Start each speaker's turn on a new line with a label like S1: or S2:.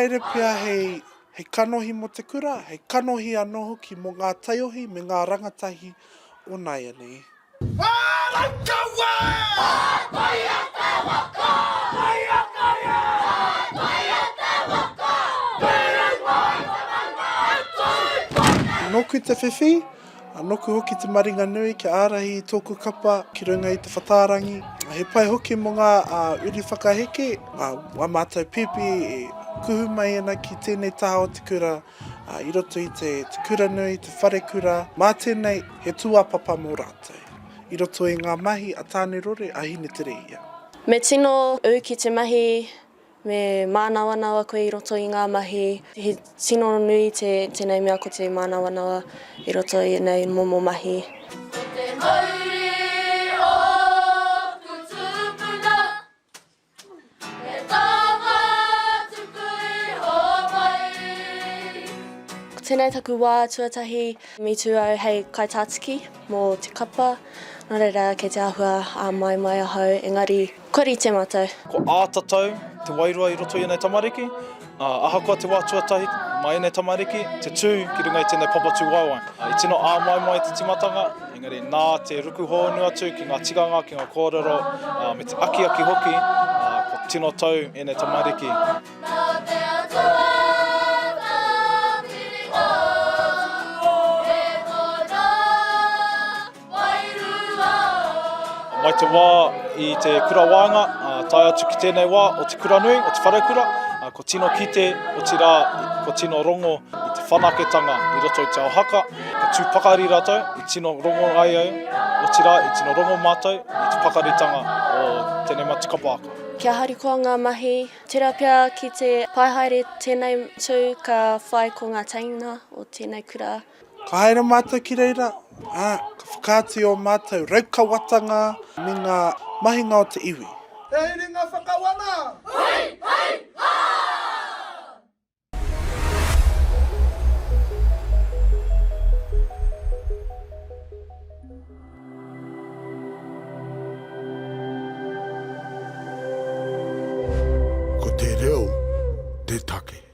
S1: haere pia hei kanohi mo te kura, hei kanohi anō hoki mo ngā taiohi me ngā rangatahi o nai anei. Raukawa! Noku te whiwhi, noku hoki te maringa nui ki ārahi tōku kapa ki runga i te whatarangi. He pai hoki mo ngā uri whakaheke, ngā mātou pipi e kuhu mai ana ki tēnei taha o te kura, i roto i te kura nui, te whare kura. Mā tēnei he tuapapa mō rātou. I roto i ngā mahi a tāne rore a hine te reia.
S2: Me tino au ki te mahi, me mānawanawa koe i roto i ngā mahi. He tino nui tēnei mea ko te mānawanawa i roto i nei momo mahi. Tēnei taku wā tuatahi, mi tū au hei kaitātiki mō te kapa. Nō reira kei te āhua a mai ahau, engari kori te mātou.
S3: Ko ātatau te wairua i roto i nei tamariki, ahakoa te wā tuatahi mai nei tamariki, te tū ki runga i tēnei papatū waiwai. I tino ā te timatanga, engari nā te ruku hōnu atu ki ngā tiganga, ki ngā kōrero, me te aki hoki, ko tino tau i nei tamariki. Mai te wā i te kura wānga, tai atu ki tēnei wā o te kura nui, o te whare kura, ko tino kite o te rā, ko tino rongo i te whanaketanga i roto i te Aukaha, ko tū pakari rātou, i tino rongo ai au, o te rā i tino rongo mātou, i te pakaritanga o tēnei matu Kapa Haka.
S2: Kia harikoa ngā mahi, tērā pia ki te paihaere tēnei tū ka whai ko ngā tainga o tēnei kura.
S1: Ka haere mātou ki reira, ka whakaati o mātou raukawatanga me ngā mahinga o te iwi. Te Hiringa whakawana! Hei, hei, ha! Ko te reo, te take.